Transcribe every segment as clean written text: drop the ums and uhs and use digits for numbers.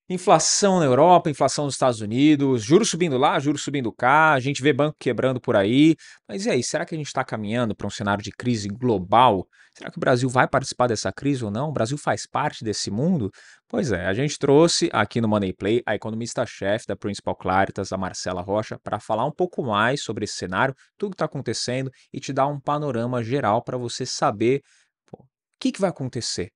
Inflação na Europa, inflação nos Estados Unidos, juros subindo lá, juros subindo cá, a gente vê banco quebrando por aí. Mas e aí, será que a gente está caminhando para um cenário de crise global? Será que o Brasil vai participar dessa crise ou não? O Brasil faz parte desse mundo? Pois é, a gente trouxe aqui no Money Play a economista-chefe da Principal Claritas, a Marcela Rocha, para falar um pouco mais sobre esse cenário, tudo que está acontecendo e te dar um panorama geral para você saber pô, o que vai acontecer.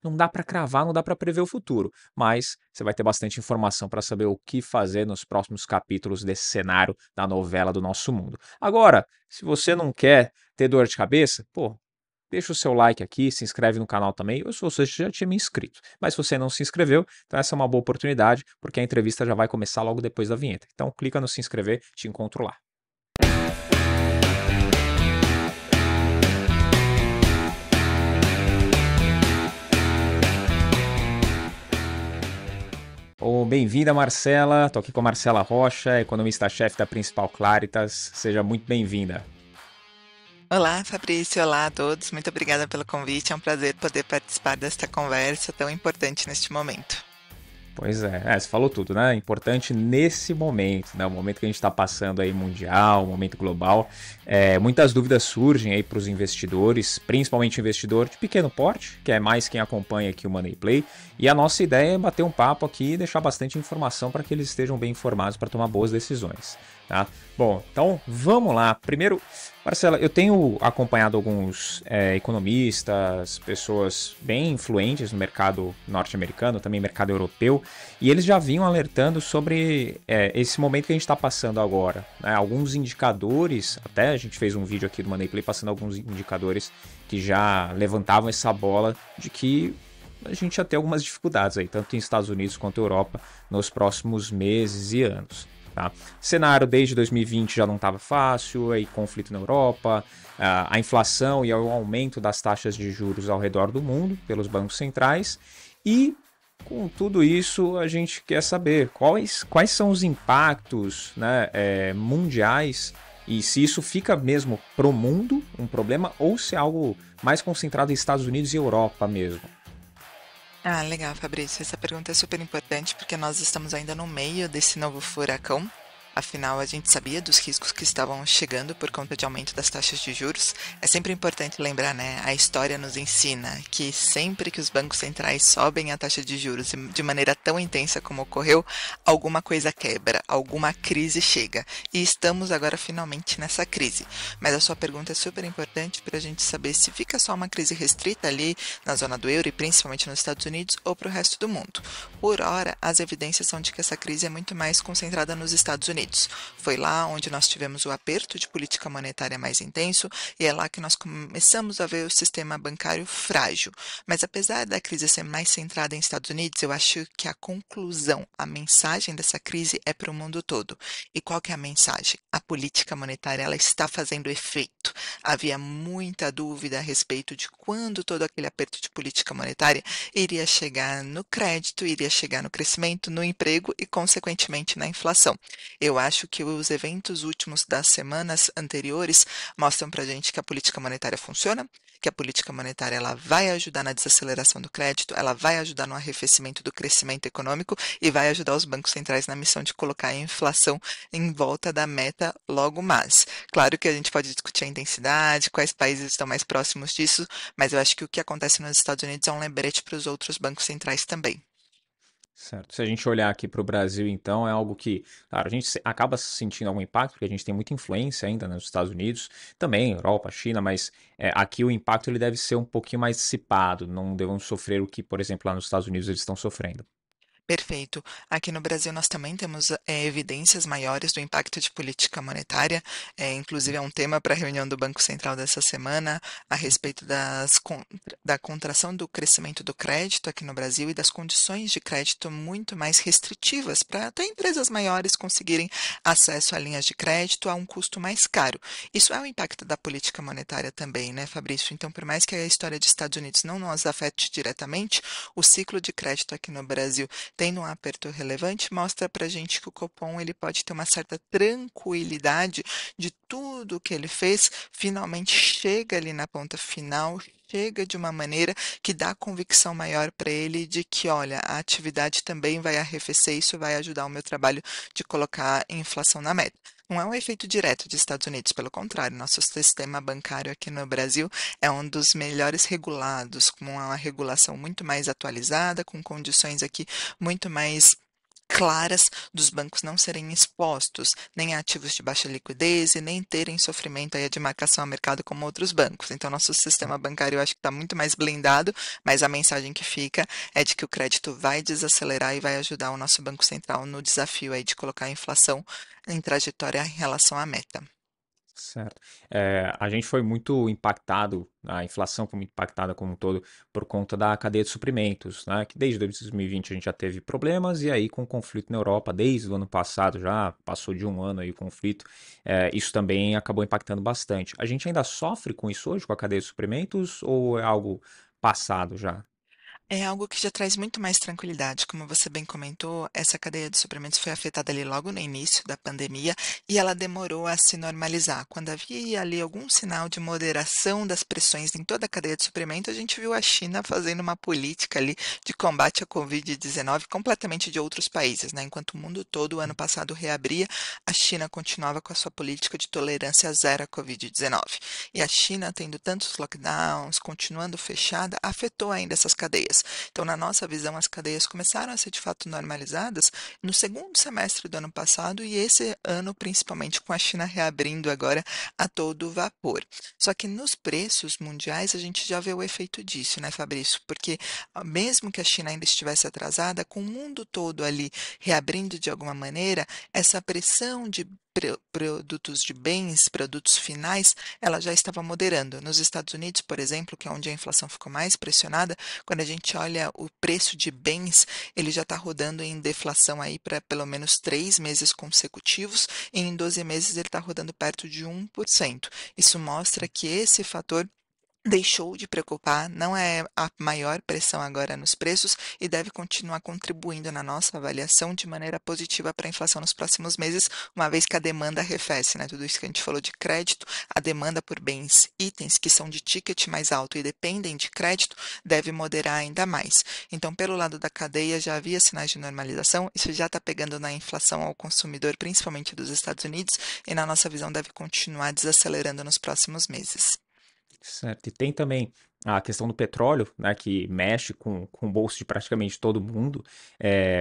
Não dá para cravar, não dá para prever o futuro, mas você vai ter bastante informação para saber o que fazer nos próximos capítulos desse cenário da novela do nosso mundo. Agora, se você não quer ter dor de cabeça, pô, deixa o seu like aqui, se inscreve no canal também, ou se você já tinha me inscrito. Mas se você não se inscreveu, então essa é uma boa oportunidade, porque a entrevista já vai começar logo depois da vinheta. Então clica no se inscrever, te encontro lá. Bem-vinda, Marcela. Tô aqui com a Marcela Rocha, economista-chefe da Principal Claritas. Seja muito bem-vinda. Olá, Fabrício. Olá a todos. Muito obrigada pelo convite. É um prazer poder participar desta conversa tão importante neste momento. Pois é, você falou tudo, né? Importante nesse momento, né? O momento que a gente está passando aí mundial, momento global. Muitas dúvidas surgem aí para os investidores, principalmente investidor de pequeno porte, que é mais quem acompanha aqui o Money Play. E a nossa ideia é bater um papo aqui e deixar bastante informação para que eles estejam bem informados para tomar boas decisões. Tá? Bom, então vamos lá. Primeiro, Marcela, eu tenho acompanhado alguns economistas, pessoas bem influentes no mercado norte-americano, também mercado europeu, e eles já vinham alertando sobre esse momento que a gente está passando agora. Né? Alguns indicadores, até a gente fez um vídeo aqui do Money Play passando alguns indicadores que já levantavam essa bola de que a gente ia ter algumas dificuldades aí, tanto nos Estados Unidos quanto Europa, nos próximos meses e anos. Tá? Cenário desde 2020 já não estava fácil, aí conflito na Europa, a inflação e o aumento das taxas de juros ao redor do mundo pelos bancos centrais. E com tudo isso a gente quer saber quais são os impactos, né, mundiais e se isso fica mesmo pro mundo um problema ou se é algo mais concentrado em Estados Unidos e Europa mesmo. Ah, legal, Fabrício. Essa pergunta é super importante porque nós estamos ainda no meio desse novo furacão. Afinal, a gente sabia dos riscos que estavam chegando por conta de aumento das taxas de juros. É sempre importante lembrar, né? A história nos ensina que sempre que os bancos centrais sobem a taxa de juros de maneira tão intensa como ocorreu, alguma coisa quebra, alguma crise chega. E estamos agora finalmente nessa crise. Mas a sua pergunta é super importante para a gente saber se fica só uma crise restrita ali na zona do euro e principalmente nos Estados Unidos ou para o resto do mundo. Por hora, as evidências são de que essa crise é muito mais concentrada nos Estados Unidos. Foi lá onde nós tivemos o aperto de política monetária mais intenso e é lá que nós começamos a ver o sistema bancário frágil. Mas apesar da crise ser mais centrada em Estados Unidos, eu acho que a conclusão, a mensagem dessa crise é para o mundo todo. E qual que é a mensagem? A política monetária ela está fazendo efeito. Havia muita dúvida a respeito de quando todo aquele aperto de política monetária iria chegar no crédito, iria chegar no crescimento, no emprego e, consequentemente, na inflação. Eu acho que os eventos últimos das semanas anteriores mostram para a gente que a política monetária funciona, que a política monetária ela vai ajudar na desaceleração do crédito, ela vai ajudar no arrefecimento do crescimento econômico e vai ajudar os bancos centrais na missão de colocar a inflação em volta da meta logo mais. Claro que a gente pode discutir a intensidade, quais países estão mais próximos disso, mas eu acho que o que acontece nos Estados Unidos é um lembrete para os outros bancos centrais também. Certo. Se a gente olhar aqui para o Brasil, então, é algo que, claro, a gente acaba sentindo algum impacto, porque a gente tem muita influência ainda nos Estados Unidos, também Europa, China, mas aqui o impacto ele deve ser um pouquinho mais dissipado, não devemos sofrer o que, por exemplo, lá nos Estados Unidos eles estão sofrendo. Perfeito. Aqui no Brasil nós também temos evidências maiores do impacto de política monetária. Inclusive é um tema para a reunião do Banco Central dessa semana a respeito da contração do crescimento do crédito aqui no Brasil e das condições de crédito muito mais restritivas para até empresas maiores conseguirem acesso a linhas de crédito a um custo mais caro. Isso é um impacto da política monetária também, né, Fabrício? Então, por mais que a história dos Estados Unidos não nos afete diretamente, o ciclo de crédito aqui no Brasil tendo um aperto relevante, mostra para a gente que o Copom ele pode ter uma certa tranquilidade de tudo o que ele fez, finalmente chega ali na ponta final, chega de uma maneira que dá convicção maior para ele de que, olha, a atividade também vai arrefecer, isso vai ajudar o meu trabalho de colocar inflação na meta. Não é um efeito direto dos Estados Unidos, pelo contrário, nosso sistema bancário aqui no Brasil é um dos melhores regulados, com uma regulação muito mais atualizada, com condições aqui muito mais claras dos bancos não serem expostos nem a ativos de baixa liquidez e nem terem sofrimento aí de marcação a mercado como outros bancos. Então, nosso sistema bancário eu acho que está muito mais blindado, mas a mensagem que fica é de que o crédito vai desacelerar e vai ajudar o nosso Banco Central no desafio aí de colocar a inflação em trajetória em relação à meta. Certo. A gente foi muito impactado, a inflação foi muito impactada como um todo por conta da cadeia de suprimentos, né? Que desde 2020 a gente já teve problemas e aí com o conflito na Europa, desde o ano passado já passou de um ano aí o conflito, isso também acabou impactando bastante. A gente ainda sofre com isso hoje, com a cadeia de suprimentos, ou é algo passado já? É algo que já traz muito mais tranquilidade. Como você bem comentou, essa cadeia de suprimentos foi afetada ali logo no início da pandemia e ela demorou a se normalizar. Quando havia ali algum sinal de moderação das pressões em toda a cadeia de suprimentos, a gente viu a China fazendo uma política ali de combate à Covid-19 completamente de outros países, né? Enquanto o mundo todo, o ano passado, reabria, a China continuava com a sua política de tolerância zero à Covid-19. E a China, tendo tantos lockdowns, continuando fechada, afetou ainda essas cadeias. Então, na nossa visão, as cadeias começaram a ser de fato normalizadas no segundo semestre do ano passado e esse ano, principalmente com a China reabrindo agora a todo vapor. Só que nos preços mundiais a gente já vê o efeito disso, né, Fabrício? Porque mesmo que a China ainda estivesse atrasada, com o mundo todo ali reabrindo de alguma maneira, essa pressão de produtos de bens, produtos finais, ela já estava moderando. Nos Estados Unidos, por exemplo, que é onde a inflação ficou mais pressionada, quando a gente olha o preço de bens, ele já está rodando em deflação aí para pelo menos 3 meses consecutivos, e em 12 meses ele está rodando perto de 1%. Isso mostra que esse fator deixou de preocupar, não é a maior pressão agora nos preços e deve continuar contribuindo na nossa avaliação de maneira positiva para a inflação nos próximos meses, uma vez que a demanda arrefece, né? Tudo isso que a gente falou de crédito, a demanda por bens, itens que são de ticket mais alto e dependem de crédito, deve moderar ainda mais. Então, pelo lado da cadeia, já havia sinais de normalização, isso já está pegando na inflação ao consumidor, principalmente dos Estados Unidos, e na nossa visão deve continuar desacelerando nos próximos meses. Certo. E tem também a questão do petróleo, né, que mexe com o bolso de praticamente todo mundo.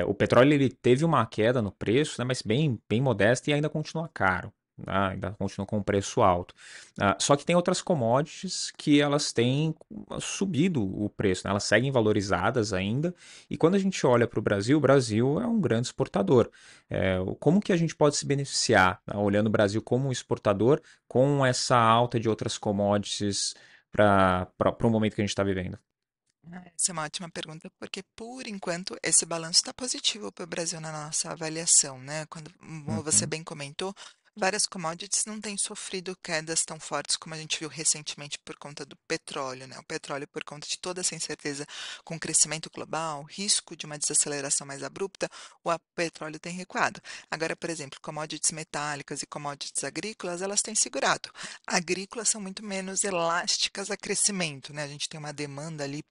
O petróleo ele teve uma queda no preço, né, mas bem modesta e ainda continua caro. Né, ainda continua com um preço alto. Só que tem outras commodities que elas têm subido o preço, né, elas seguem valorizadas ainda. E quando a gente olha para o Brasil é um grande exportador. Como que a gente pode se beneficiar, né, olhando o Brasil como um exportador com essa alta de outras commodities para o momento que a gente está vivendo? Essa é uma ótima pergunta, porque por enquanto esse balanço está positivo para o Brasil na nossa avaliação, né? Quando, como você Uhum. bem comentou, várias commodities não têm sofrido quedas tão fortes como a gente viu recentemente por conta do petróleo, né? O petróleo, por conta de toda essa incerteza com o crescimento global, risco de uma desaceleração mais abrupta, petróleo tem recuado. Agora, por exemplo, commodities metálicas e commodities agrícolas, elas têm segurado. Agrícolas são muito menos elásticas a crescimento, né? A gente tem uma demanda ali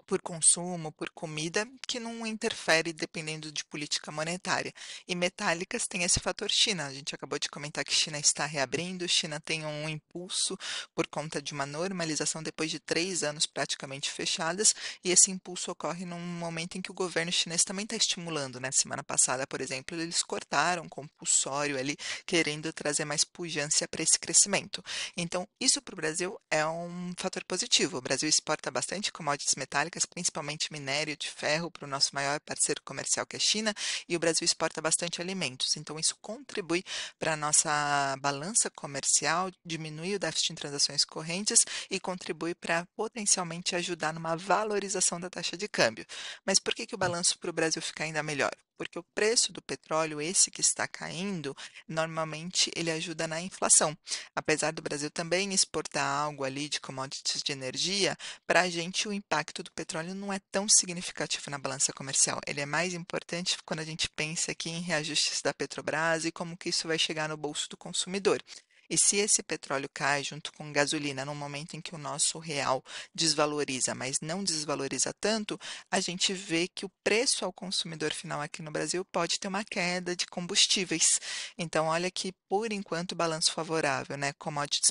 por consumo, por comida, que não interfere dependendo de política monetária. E metálicas tem esse fator China. A gente acabou de comentar que China está reabrindo, China tem um impulso por conta de uma normalização depois de 3 anos praticamente fechadas, e esse impulso ocorre num momento em que o governo chinês também está estimulando, né? Semana passada, por exemplo, eles cortaram compulsório ali, querendo trazer mais pujança para esse crescimento. Então, isso para o Brasil é um fator positivo. O Brasil exporta bastante commodities metálicas, principalmente minério de ferro, para o nosso maior parceiro comercial, que é a China, e o Brasil exporta bastante alimentos. Então, isso contribui para a nossa balança comercial, diminui o déficit em transações correntes e contribui para potencialmente ajudar numa valorização da taxa de câmbio. Mas por que que o balanço para o Brasil fica ainda melhor? Porque o preço do petróleo, esse que está caindo, normalmente ele ajuda na inflação. Apesar do Brasil também exportar algo ali de commodities de energia, para a gente o impacto do petróleo não é tão significativo na balança comercial. Ele é mais importante quando a gente pensa aqui em reajustes da Petrobras e como que isso vai chegar no bolso do consumidor. E se esse petróleo cai junto com gasolina no momento em que o nosso real desvaloriza, mas não desvaloriza tanto, a gente vê que o preço ao consumidor final aqui no Brasil pode ter uma queda de combustíveis. Então, olha que por enquanto balanço favorável, né? Commodities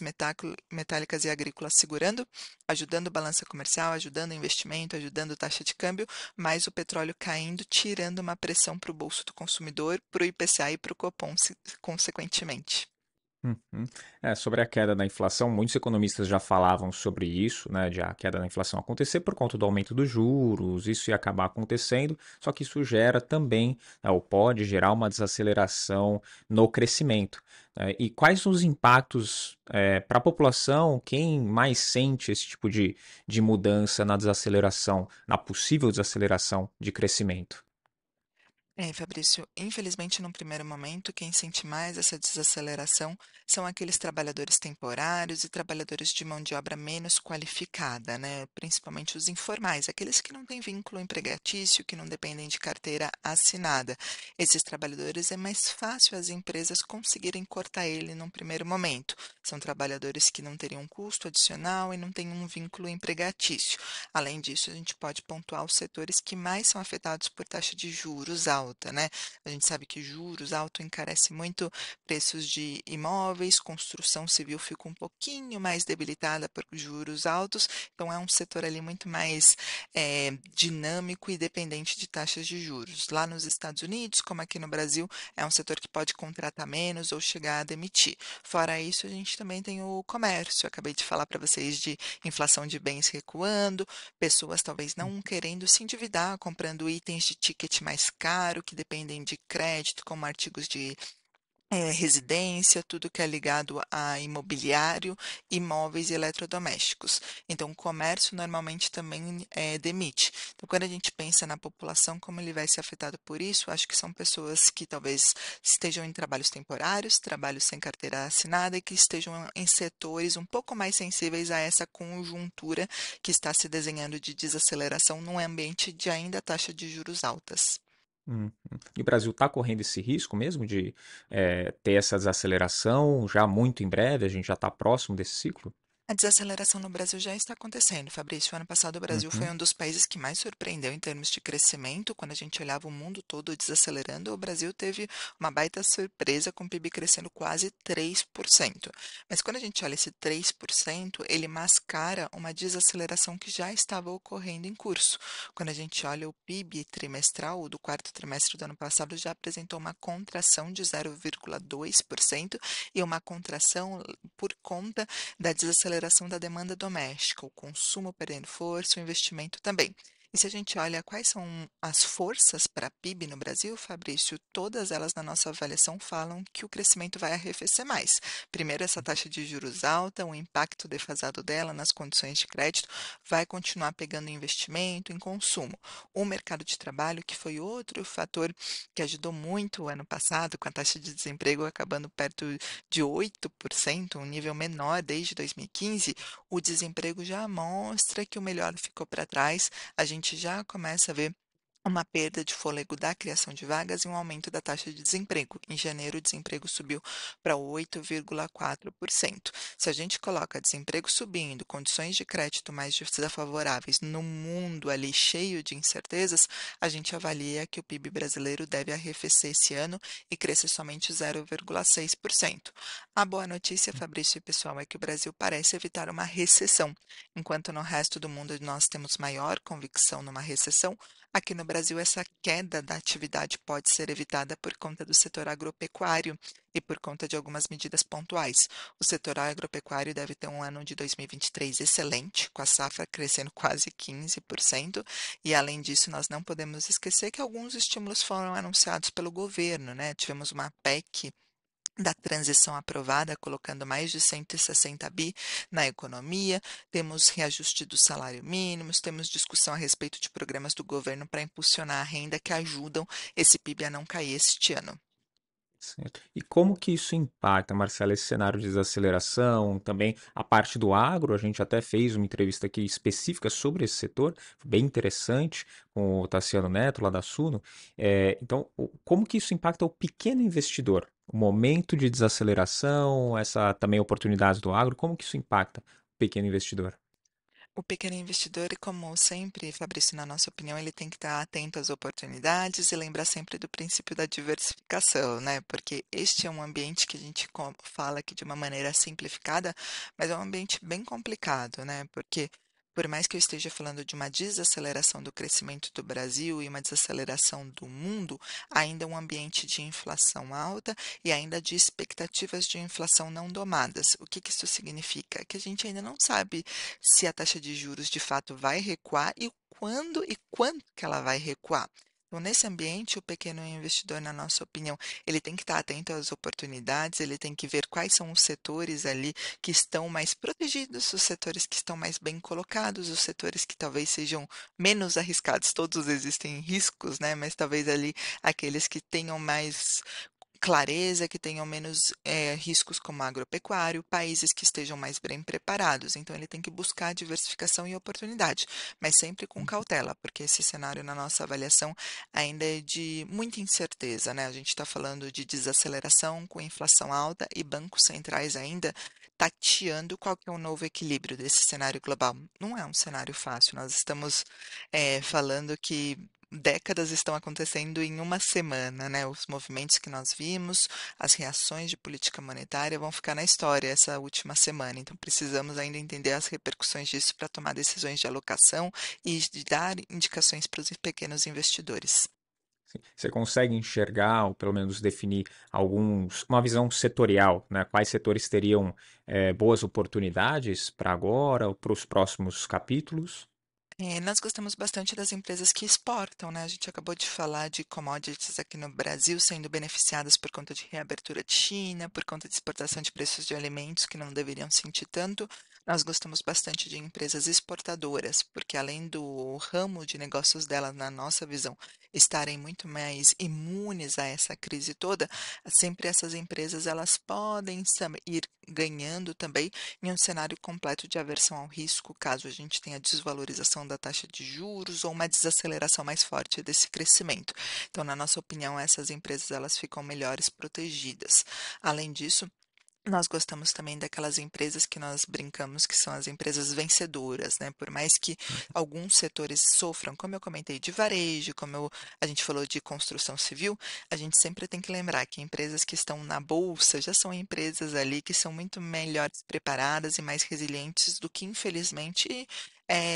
metálicas e agrícolas segurando, ajudando balança comercial, ajudando investimento, ajudando taxa de câmbio, mas o petróleo caindo, tirando uma pressão para o bolso do consumidor, para o IPCA e para o Copom, consequentemente. Uhum. Sobre a queda da inflação, muitos economistas já falavam sobre isso, né, de a queda da inflação acontecer por conta do aumento dos juros, isso ia acabar acontecendo, só que isso gera também, né, ou pode gerar uma desaceleração no crescimento. E quais os impactos para a população? Quem mais sente esse tipo de mudança na desaceleração, na possível desaceleração de crescimento? Fabrício, infelizmente, num primeiro momento, quem sente mais essa desaceleração são aqueles trabalhadores temporários e trabalhadores de mão de obra menos qualificada, né? Principalmente os informais, aqueles que não têm vínculo empregatício, que não dependem de carteira assinada. Esses trabalhadores é mais fácil as empresas conseguirem cortar ele num primeiro momento. São trabalhadores que não teriam um custo adicional e não têm um vínculo empregatício. Além disso, a gente pode pontuar os setores que mais são afetados por taxa de juros alta, né? A gente sabe que juros alto encarece muito preços de imóveis, construção civil fica um pouquinho mais debilitada por juros altos, então é um setor ali muito mais dinâmico e dependente de taxas de juros. Lá nos Estados Unidos, como aqui no Brasil, é um setor que pode contratar menos ou chegar a demitir. Fora isso, a gente também tem o comércio. Eu acabei de falar para vocês de inflação de bens recuando, pessoas talvez não querendo se endividar, comprando itens de ticket mais caro, que dependem de crédito, como artigos de residência, tudo que é ligado a imobiliário, imóveis e eletrodomésticos. Então, o comércio normalmente também demite. Então, quando a gente pensa na população, como ele vai ser afetado por isso, acho que são pessoas que talvez estejam em trabalhos temporários, trabalhos sem carteira assinada e que estejam em setores um pouco mais sensíveis a essa conjuntura que está se desenhando de desaceleração num ambiente de ainda taxa de juros altas. Uhum. E o Brasil está correndo esse risco mesmo de ter essa desaceleração já muito em breve? A gente já está próximo desse ciclo? A desaceleração no Brasil já está acontecendo, Fabrício. Ano passado, o Brasil foi Uhum. um dos países que mais surpreendeu em termos de crescimento. Quando a gente olhava o mundo todo desacelerando, o Brasil teve uma baita surpresa com o PIB crescendo quase 3%. Mas quando a gente olha esse 3%, ele mascara uma desaceleração que já estava ocorrendo em curso. Quando a gente olha o PIB trimestral, o do quarto trimestre do ano passado já apresentou uma contração de 0,2% e uma contração por conta da desaceleração da demanda doméstica, o consumo perdendo força, o investimento também. E se a gente olha quais são as forças para a PIB no Brasil, Fabrício, todas elas na nossa avaliação falam que o crescimento vai arrefecer mais. Primeiro, essa taxa de juros alta, o impacto defasado dela nas condições de crédito vai continuar pegando em investimento, em consumo. O mercado de trabalho, que foi outro fator que ajudou muito o ano passado, com a taxa de desemprego acabando perto de 8%, um nível menor desde 2015, o desemprego já mostra que o melhor ficou para trás. A gente já começa a ver uma perda de fôlego da criação de vagas e um aumento da taxa de desemprego. Em janeiro, o desemprego subiu para 8,4%. Se a gente coloca desemprego subindo, condições de crédito mais desfavoráveis no mundo ali cheio de incertezas, a gente avalia que o PIB brasileiro deve arrefecer esse ano e crescer somente 0,6%. A boa notícia, Fabrício e pessoal, é que o Brasil parece evitar uma recessão. Enquanto no resto do mundo nós temos maior convicção numa recessão, aqui no Brasil, essa queda da atividade pode ser evitada por conta do setor agropecuário e por conta de algumas medidas pontuais. O setor agropecuário deve ter um ano de 2023 excelente, com a safra crescendo quase 15%, e além disso, nós não podemos esquecer que alguns estímulos foram anunciados pelo governo, né? Tivemos uma PEC da transição aprovada, colocando mais de 160 bi na economia, temos reajuste do salário mínimo, temos discussão a respeito de programas do governo para impulsionar a renda que ajudam esse PIB a não cair este ano. Certo. E como que isso impacta, Marcelo, esse cenário de desaceleração, também a parte do agro? A gente até fez uma entrevista aqui específica sobre esse setor, bem interessante, com o Tassiano Neto, lá da Suno. Então, como que isso impacta o pequeno investidor? O momento de desaceleração, essa também oportunidade do agro, como que isso impacta o pequeno investidor? O pequeno investidor, como sempre, Fabrício, na nossa opinião, ele tem que estar atento às oportunidades e lembrar sempre do princípio da diversificação, né? Porque este é um ambiente que a gente fala aqui de uma maneira simplificada, mas é um ambiente bem complicado, né? Porque por mais que eu esteja falando de uma desaceleração do crescimento do Brasil e uma desaceleração do mundo, ainda é um ambiente de inflação alta e ainda de expectativas de inflação não domadas. O que que isso significa? Que a gente ainda não sabe se a taxa de juros de fato vai recuar e quando e quanto que ela vai recuar. Então, nesse ambiente, o pequeno investidor, na nossa opinião, ele tem que estar atento às oportunidades, ele tem que ver quais são os setores ali que estão mais protegidos, os setores que estão mais bem colocados, os setores que talvez sejam menos arriscados. Todos existem riscos, né? Mas talvez ali aqueles que tenham mais clareza, que tenham menos riscos como agropecuário, países que estejam mais bem preparados. Então, ele tem que buscar diversificação e oportunidade, mas sempre com cautela, porque esse cenário, na nossa avaliação, ainda é de muita incerteza, né? A gente está falando de desaceleração com inflação alta e bancos centrais ainda tateando qual que é o novo equilíbrio desse cenário global. Não é um cenário fácil. Nós estamos falando que décadas estão acontecendo em uma semana, né? Os movimentos que nós vimos, as reações de política monetária vão ficar na história essa última semana. Então, precisamos ainda entender as repercussões disso para tomar decisões de alocação e de dar indicações para os pequenos investidores. Você consegue enxergar, ou pelo menos definir uma visão setorial, né? Quais setores teriam boas oportunidades para agora ou para os próximos capítulos? Nós gostamos bastante das empresas que exportam, né? A gente acabou de falar de commodities aqui no Brasil sendo beneficiadas por conta de reabertura de China, por conta de exportação de preços de alimentos que não deveriam sentir tanto. Nós gostamos bastante de empresas exportadoras, porque além do ramo de negócios delas, na nossa visão, estarem muito mais imunes a essa crise toda, sempre essas empresas elas podem ir ganhando também em um cenário completo de aversão ao risco, caso a gente tenha desvalorização da taxa de juros ou uma desaceleração mais forte desse crescimento. Então, na nossa opinião, essas empresas elas ficam melhores protegidas. Além disso, nós gostamos também daquelas empresas que nós brincamos que são as empresas vencedoras, né? Por mais que alguns setores sofram, como eu comentei, de varejo, a gente falou de construção civil, a gente sempre tem que lembrar que empresas que estão na bolsa já são empresas ali que são muito melhores preparadas e mais resilientes do que, infelizmente,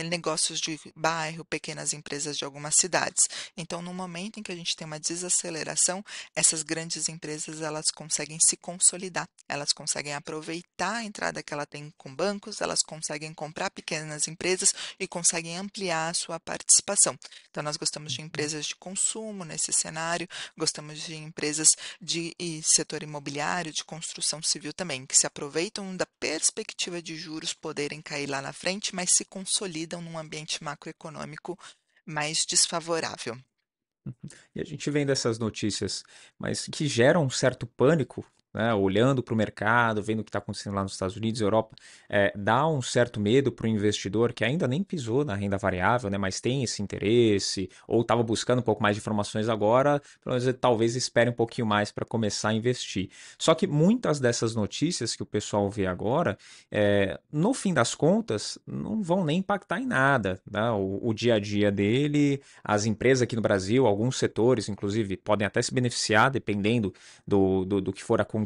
negócios de bairro, pequenas empresas de algumas cidades. Então, no momento em que a gente tem uma desaceleração, essas grandes empresas elas conseguem se consolidar, elas conseguem aproveitar a entrada que ela tem com bancos, elas conseguem comprar pequenas empresas e conseguem ampliar a sua participação. Então, nós gostamos de empresas de consumo nesse cenário, gostamos de empresas de setor imobiliário, de construção civil também, que se aproveitam da perspectiva de juros poderem cair lá na frente, mas se consolidam num ambiente macroeconômico mais desfavorável. E a gente vendo essas notícias, mas que geram um certo pânico, né? Olhando para o mercado, vendo o que está acontecendo lá nos Estados Unidos, Europa, dá um certo medo para o investidor que ainda nem pisou na renda variável, né? Mas tem esse interesse, ou estava buscando um pouco mais de informações agora, pelo menos talvez espere um pouquinho mais para começar a investir. Só que muitas dessas notícias que o pessoal vê agora, no fim das contas, não vão nem impactar em nada, né? O dia a dia dele, as empresas aqui no Brasil, alguns setores, inclusive, podem até se beneficiar, dependendo do que for acontecer.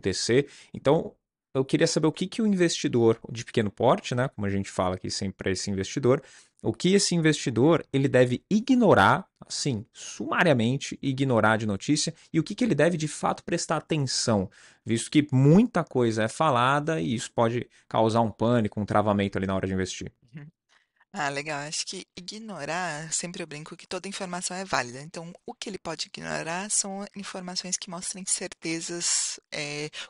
Então, eu queria saber o que, que o investidor de pequeno porte, né, como a gente fala aqui sempre esse investidor, o que esse investidor ele deve ignorar, assim, sumariamente ignorar de notícia, e o que, que ele deve de fato prestar atenção, visto que muita coisa é falada e isso pode causar um pânico, um travamento ali na hora de investir. Ah, legal. Acho que ignorar, sempre eu brinco que toda informação é válida. Então, o que ele pode ignorar são informações que mostrem certezas,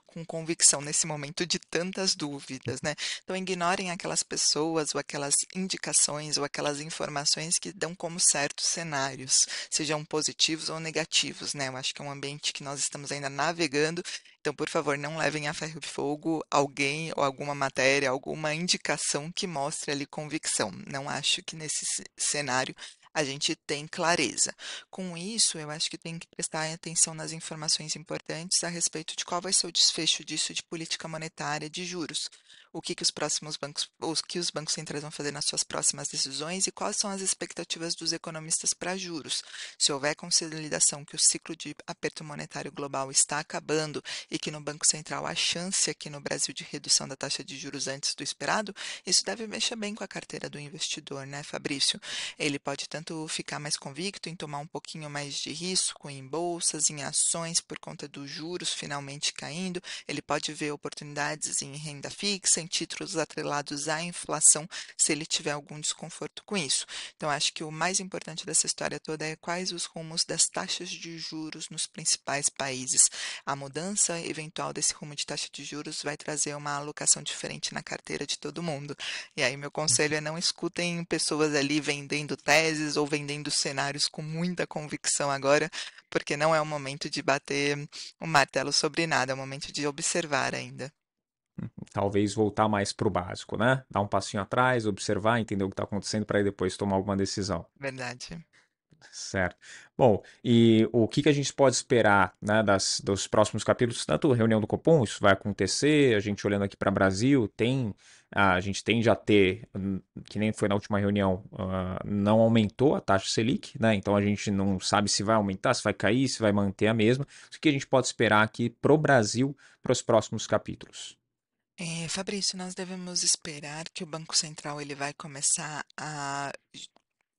com convicção nesse momento de tantas dúvidas, né? Então, ignorem aquelas pessoas ou aquelas indicações ou aquelas informações que dão como certos cenários, sejam positivos ou negativos, né? Eu acho que é um ambiente que nós estamos ainda navegando. Então, por favor, não levem a ferro e fogo alguém ou alguma matéria, alguma indicação que mostre ali convicção. Não acho que nesse cenário a gente tem clareza. Com isso, eu acho que tem que prestar atenção nas informações importantes a respeito de qual vai ser o desfecho disso de política monetária de juros. O que que os próximos bancos, os que os bancos centrais vão fazer nas suas próximas decisões e quais são as expectativas dos economistas para juros. Se houver consolidação que o ciclo de aperto monetário global está acabando e que no Banco Central há chance aqui no Brasil de redução da taxa de juros antes do esperado, isso deve mexer bem com a carteira do investidor, né, Fabrício? Ele pode tanto ficar mais convicto em tomar um pouquinho mais de risco em bolsas, em ações por conta dos juros finalmente caindo, ele pode ver oportunidades em renda fixa, em títulos atrelados à inflação, se ele tiver algum desconforto com isso. Então, acho que o mais importante dessa história toda é quais os rumos das taxas de juros nos principais países. A mudança eventual desse rumo de taxa de juros vai trazer uma alocação diferente na carteira de todo mundo. E aí, meu conselho é não escutem pessoas ali vendendo teses ou vendendo cenários com muita convicção agora, porque não é o momento de bater o martelo sobre nada, é o momento de observar ainda. Talvez voltar mais para o básico, né? Dar um passinho atrás, observar, entender o que está acontecendo para depois tomar alguma decisão. Verdade. Certo. Bom, e o que a gente pode esperar, né, dos próximos capítulos? Tanto a reunião do Copom, isso vai acontecer, a gente olhando aqui para o Brasil, a gente tende a ter, que nem foi na última reunião, não aumentou a taxa Selic, né? Então a gente não sabe se vai aumentar, se vai cair, se vai manter a mesma. O que a gente pode esperar aqui para o Brasil para os próximos capítulos? Fabrício, nós devemos esperar que o Banco Central ele vai começar a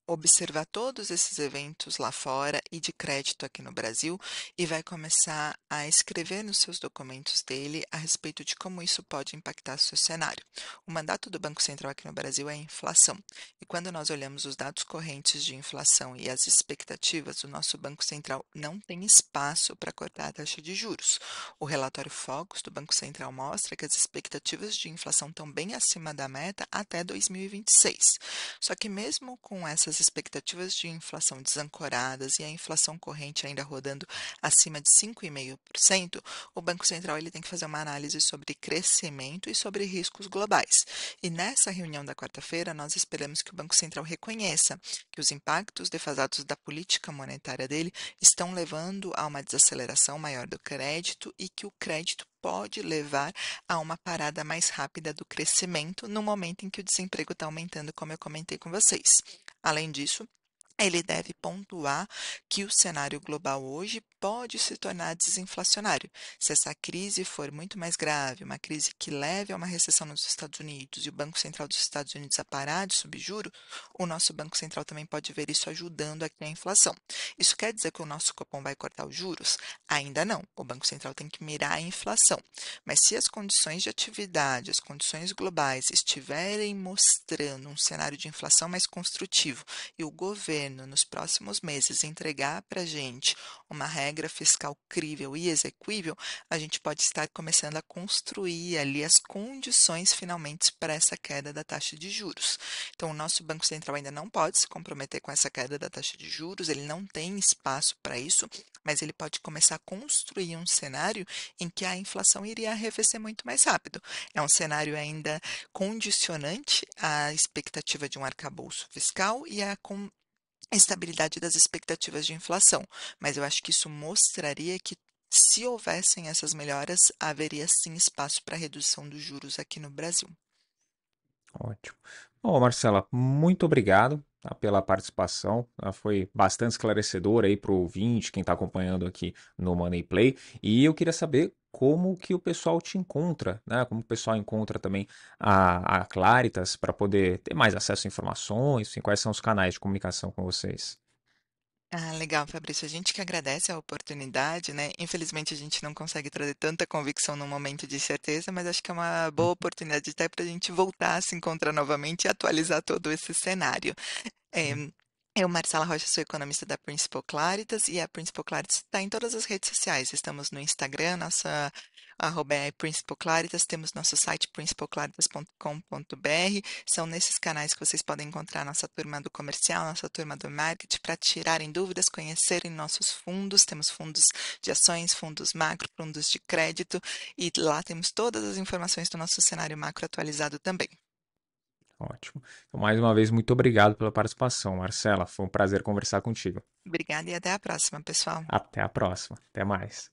observar todos esses eventos lá fora e de crédito aqui no Brasil e vai começar a escrever nos seus documentos dele a respeito de como isso pode impactar seu cenário. O mandato do Banco Central aqui no Brasil é a inflação. E quando nós olhamos os dados correntes de inflação e as expectativas, o nosso Banco Central não tem espaço para cortar a taxa de juros. O relatório Focus do Banco Central mostra que as expectativas de inflação estão bem acima da meta até 2026. Só que mesmo com essas expectativas de inflação desancoradas e a inflação corrente ainda rodando acima de 5,5%, o Banco Central ele tem que fazer uma análise sobre crescimento e sobre riscos globais. E nessa reunião da quarta-feira, nós esperamos que o Banco Central reconheça que os impactos defasados da política monetária dele estão levando a uma desaceleração maior do crédito e que o crédito pode levar a uma parada mais rápida do crescimento no momento em que o desemprego está aumentando, como eu comentei com vocês. Além disso, ele deve pontuar que o cenário global hoje pode se tornar desinflacionário. Se essa crise for muito mais grave, uma crise que leve a uma recessão nos Estados Unidos e o Banco Central dos Estados Unidos a parar de subir juros, o nosso Banco Central também pode ver isso ajudando aqui a inflação. Isso quer dizer que o nosso Copom vai cortar os juros? Ainda não. O Banco Central tem que mirar a inflação. Mas se as condições de atividade, as condições globais estiverem mostrando um cenário de inflação mais construtivo, e o governo, nos próximos meses, entregar para a gente uma regra fiscal crível e exequível, a gente pode estar começando a construir ali as condições finalmente para essa queda da taxa de juros. Então, o nosso Banco Central ainda não pode se comprometer com essa queda da taxa de juros, ele não tem espaço para isso, mas ele pode começar a construir um cenário em que a inflação iria arrefecer muito mais rápido. É um cenário ainda condicionante à expectativa de um arcabouço fiscal e à estabilidade das expectativas de inflação. Mas eu acho que isso mostraria que se houvessem essas melhoras, haveria sim espaço para redução dos juros aqui no Brasil. Ótimo. Bom, Marcela, muito obrigado, tá, pela participação. Foi bastante esclarecedor aí para o ouvinte, quem está acompanhando aqui no Money Play. E eu queria saber como que o pessoal te encontra, né? Como o pessoal encontra também a Claritas para poder ter mais acesso a informações, assim, quais são os canais de comunicação com vocês. Ah, legal, Fabrício. A gente que agradece a oportunidade, né? Infelizmente a gente não consegue trazer tanta convicção num momento de certeza, mas acho que é uma boa oportunidade até para a gente voltar a se encontrar novamente e atualizar todo esse cenário. É, Uhum. eu, Marcela Rocha, sou economista da Principal Claritas e a Principal Claritas está em todas as redes sociais. Estamos no Instagram, nossa arroba é Principal Claritas, temos nosso site principalclaritas.com.br. São nesses canais que vocês podem encontrar a nossa turma do comercial, nossa turma do marketing, para tirarem dúvidas, conhecerem nossos fundos. Temos fundos de ações, fundos macro, fundos de crédito e lá temos todas as informações do nosso cenário macro atualizado também. Ótimo. Então, mais uma vez, muito obrigado pela participação, Marcela. Foi um prazer conversar contigo. Obrigada e até a próxima, pessoal. Até a próxima. Até mais.